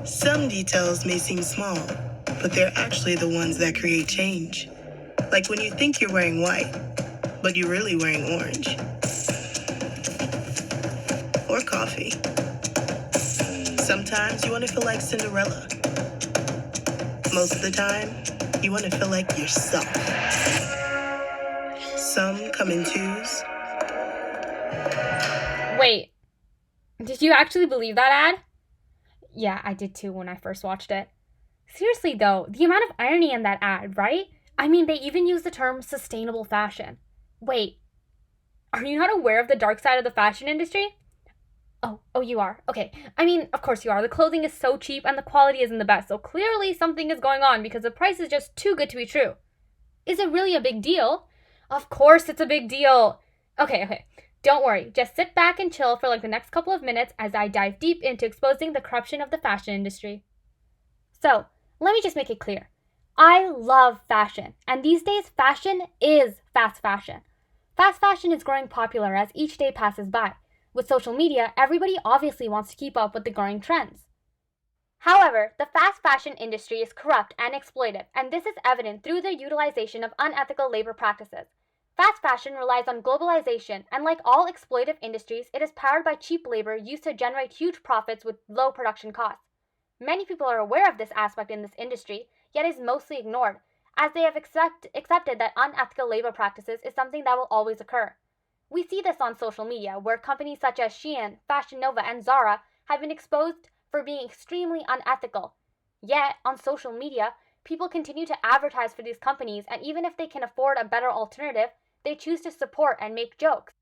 Some details may seem small, but they're actually the ones that create change. Like when you think you're wearing white, but you're really wearing orange. Or coffee. Sometimes you want to feel like Cinderella. Most of the time, you want to feel like yourself. Some come in twos. Wait, did you actually believe that ad? Yeah, I did too when I first watched it. Seriously though, the amount of irony in that ad, right? I mean, they even use the term sustainable fashion. Wait, are you not aware of the dark side of the fashion industry? Oh, you are. Okay. I mean, of course you are. The clothing is so cheap and the quality isn't the best, so clearly something is going on because the price is just too good to be true. Is it really a big deal? Of course it's a big deal. Okay. Don't worry. Just sit back and chill for like the next couple of minutes as I dive deep into exposing the corruption of the fashion industry. So, let me just make it clear. I love fashion, and these days fashion is fast fashion. Fast fashion is growing popular as each day passes by. With social media, everybody obviously wants to keep up with the growing trends. However, the fast fashion industry is corrupt and exploitive, and this is evident through the utilization of unethical labor practices. Fast fashion relies on globalization, and like all exploitive industries, it is powered by cheap labor used to generate huge profits with low production costs. Many people are aware of this aspect in this industry, yet is mostly ignored, as they have accepted that unethical labor practices is something that will always occur. We see this on social media, where companies such as Shein, Fashion Nova, and Zara have been exposed for being extremely unethical. Yet, on social media, people continue to advertise for these companies, and even if they can afford a better alternative, they choose to support and make jokes.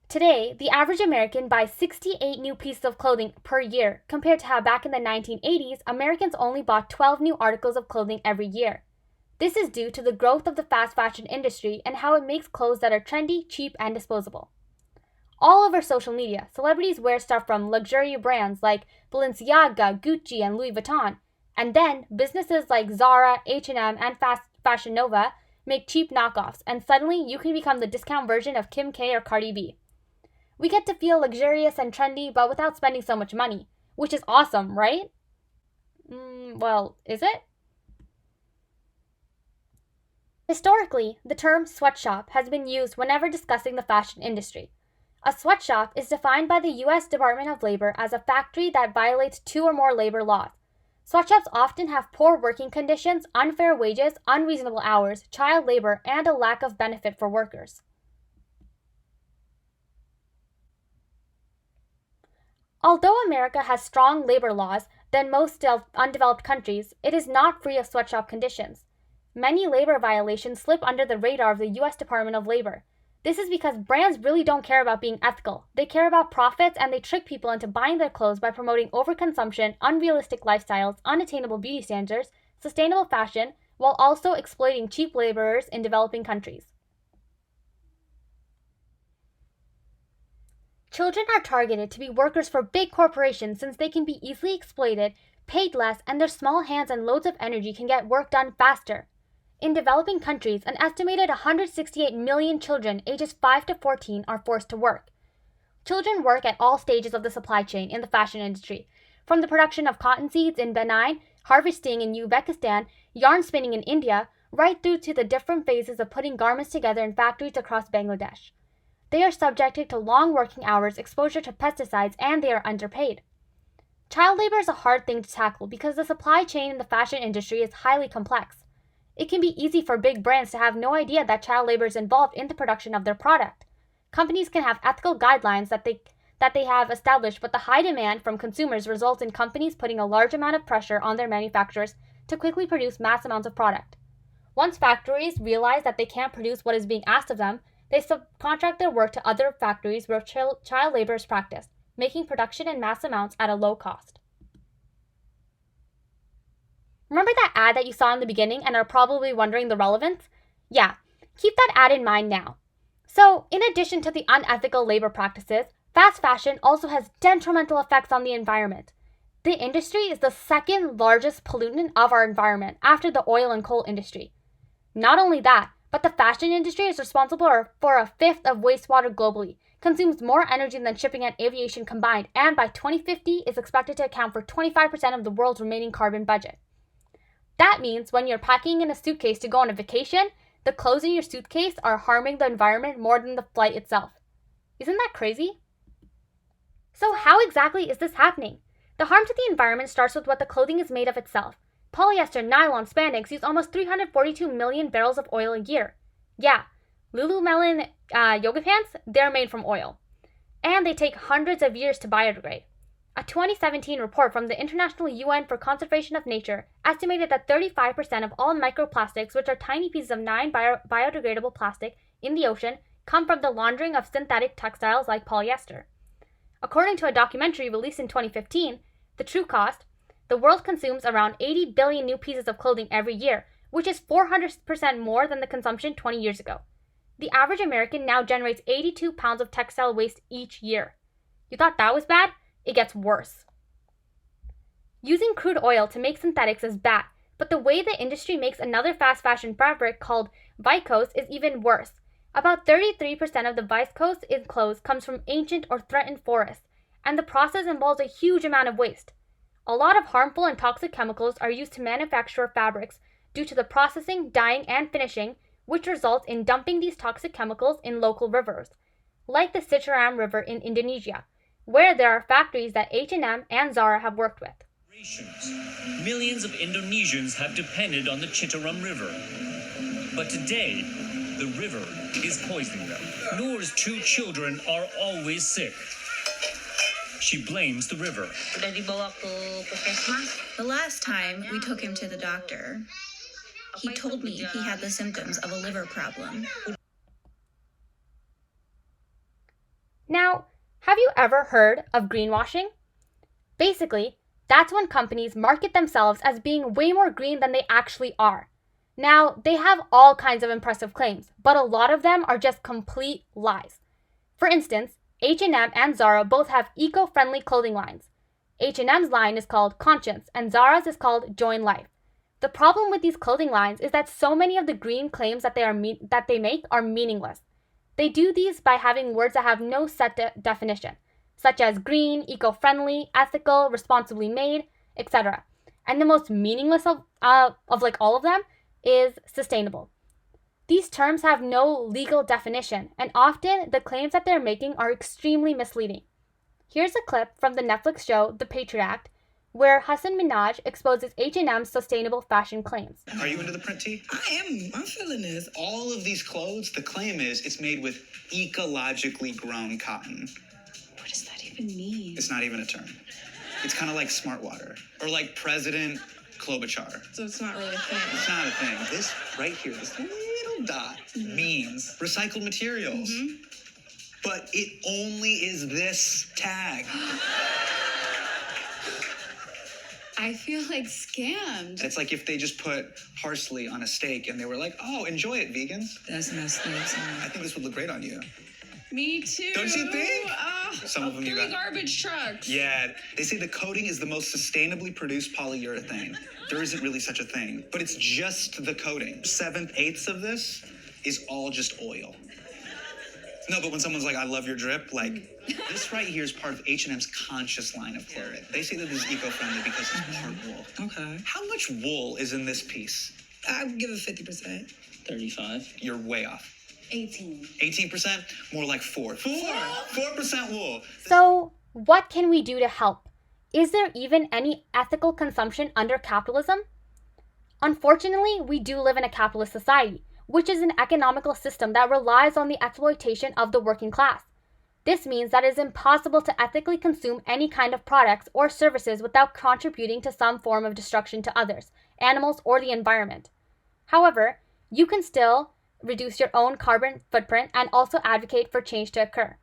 Today, the average American buys 68 new pieces of clothing per year, compared to how back in the 1980s, Americans only bought 12 new articles of clothing every year. This is due to the growth of the fast fashion industry and how it makes clothes that are trendy, cheap, and disposable. All over social media, celebrities wear stuff from luxury brands like Balenciaga, Gucci, and Louis Vuitton, and then businesses like Zara, H&M, and Fashion Nova make cheap knockoffs, and suddenly you can become the discount version of Kim K or Cardi B. We get to feel luxurious and trendy, but without spending so much money, which is awesome, right? Well, is it? Historically, the term sweatshop has been used whenever discussing the fashion industry. A sweatshop is defined by the U.S. Department of Labor as a factory that violates two or more labor laws. Sweatshops often have poor working conditions, unfair wages, unreasonable hours, child labor, and a lack of benefit for workers. Although America has strong labor laws than most undeveloped countries, it is not free of sweatshop conditions. Many labor violations slip under the radar of the U.S. Department of Labor. This is because brands really don't care about being ethical. They care about profits, and they trick people into buying their clothes by promoting overconsumption, unrealistic lifestyles, unattainable beauty standards, sustainable fashion, while also exploiting cheap laborers in developing countries. Children are targeted to be workers for big corporations since they can be easily exploited, paid less, and their small hands and loads of energy can get work done faster. In developing countries, an estimated 168 million children ages 5 to 14 are forced to work. Children work at all stages of the supply chain in the fashion industry, from the production of cotton seeds in Benin, harvesting in Uzbekistan, yarn spinning in India, right through to the different phases of putting garments together in factories across Bangladesh. They are subjected to long working hours, exposure to pesticides, and they are underpaid. Child labor is a hard thing to tackle because the supply chain in the fashion industry is highly complex. It can be easy for big brands to have no idea that child labor is involved in the production of their product. Companies can have ethical guidelines that they have established, but the high demand from consumers results in companies putting a large amount of pressure on their manufacturers to quickly produce mass amounts of product. Once factories realize that they can't produce what is being asked of them, they subcontract their work to other factories where child labor is practiced, making production in mass amounts at a low cost. Remember that ad that you saw in the beginning and are probably wondering the relevance? Yeah, keep that ad in mind now. So, in addition to the unethical labor practices, fast fashion also has detrimental effects on the environment. The industry is the second largest pollutant of our environment after the oil and coal industry. Not only that, but the fashion industry is responsible for a fifth of wastewater globally, consumes more energy than shipping and aviation combined, and by 2050 is expected to account for 25% of the world's remaining carbon budget. That means when you're packing in a suitcase to go on a vacation, the clothes in your suitcase are harming the environment more than the flight itself. Isn't that crazy? So how exactly is this happening? The harm to the environment starts with what the clothing is made of itself. Polyester, nylon, spandex use almost 342 million barrels of oil a year. Yeah, Lululemon yoga pants, they're made from oil. And they take hundreds of years to biodegrade. A 2017 report from the International UN for Conservation of Nature estimated that 35% of all microplastics, which are tiny pieces of non-biodegradable plastic in the ocean, come from the laundering of synthetic textiles like polyester. According to a documentary released in 2015, The True Cost, the world consumes around 80 billion new pieces of clothing every year, which is 400% more than the consumption 20 years ago. The average American now generates 82 pounds of textile waste each year. You thought that was bad? It gets worse. Using crude oil to make synthetics is bad, but the way the industry makes another fast fashion fabric called viscose is even worse. About 33% of the viscose in clothes comes from ancient or threatened forests, and the process involves a huge amount of waste. A lot of harmful and toxic chemicals are used to manufacture fabrics due to the processing, dyeing, and finishing, which results in dumping these toxic chemicals in local rivers, like the Citaram River in Indonesia, where there are factories that H&M and Zara have worked with. Millions of Indonesians have depended on the Citaram River. But today, the river is poisoning them. Noor's 2 children are always sick. She blames the river. Udah dibawa ke puskesmas. The last time we took him to the doctor, he told me he had the symptoms of a liver problem. Now, have you ever heard of greenwashing? Basically, that's when companies market themselves as being way more green than they actually are. Now, they have all kinds of impressive claims, but a lot of them are just complete lies. For instance, H&M and Zara both have eco-friendly clothing lines. H&M's line is called Conscience, and Zara's is called Join Life. The problem with these clothing lines is that so many of the green claims that they make are meaningless. They do these by having words that have no set definition, such as green, eco-friendly, ethical, responsibly made, etc. And the most meaningless of all of them is sustainable. These terms have no legal definition, and often the claims that they're making are extremely misleading. Here's a clip from the Netflix show The Patriot Act, where Hassan Minhaj exposes H&M's sustainable fashion claims. Are you into the print tee? I am. I'm feeling this. All of these clothes, the claim is it's made with ecologically grown cotton. What does that even mean? It's not even a term. It's kind of like smart water or like President Klobuchar. So it's not really a thing. It's not a thing. This right here, this little dot means recycled materials. But it only is this tag. I feel like scammed. It's like if they just put parsley on a steak and they were like, oh, enjoy it, vegans. That's messed up. I think this would look great on you. Me too. Don't you think? Some of them you got. Garbage trucks. Yeah, they say the coating is the most sustainably produced polyurethane. There isn't really such a thing, but it's just the coating. 7/8 of this is all just oil. No, but when someone's like, I love your drip, like, this right here is part of H&M's conscious line of clothing. They say that this is eco-friendly because it's part wool. Okay. How much wool is in this piece? I would give it 50%. 35. You're way off. 18. 18%? More like 4. 4% wool. So, what can we do to help? Is there even any ethical consumption under capitalism? Unfortunately, we do live in a capitalist society, which is an economical system that relies on the exploitation of the working class. This means that it is impossible to ethically consume any kind of products or services without contributing to some form of destruction to others, animals, or the environment. However, you can still reduce your own carbon footprint and also advocate for change to occur.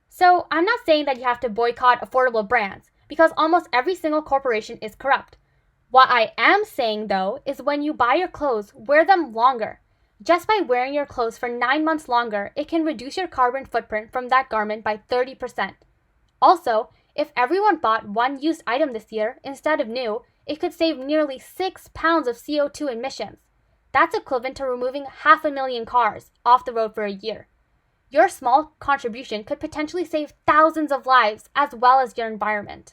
So, I'm not saying that you have to boycott affordable brands, because almost every single corporation is corrupt. What I am saying, though, is when you buy your clothes, wear them longer. Just by wearing your clothes for 9 months longer, it can reduce your carbon footprint from that garment by 30%. Also, if everyone bought one used item this year instead of new, it could save nearly 6 pounds of CO2 emissions. That's equivalent to removing 500,000 cars off the road for a year. Your small contribution could potentially save thousands of lives as well as your environment.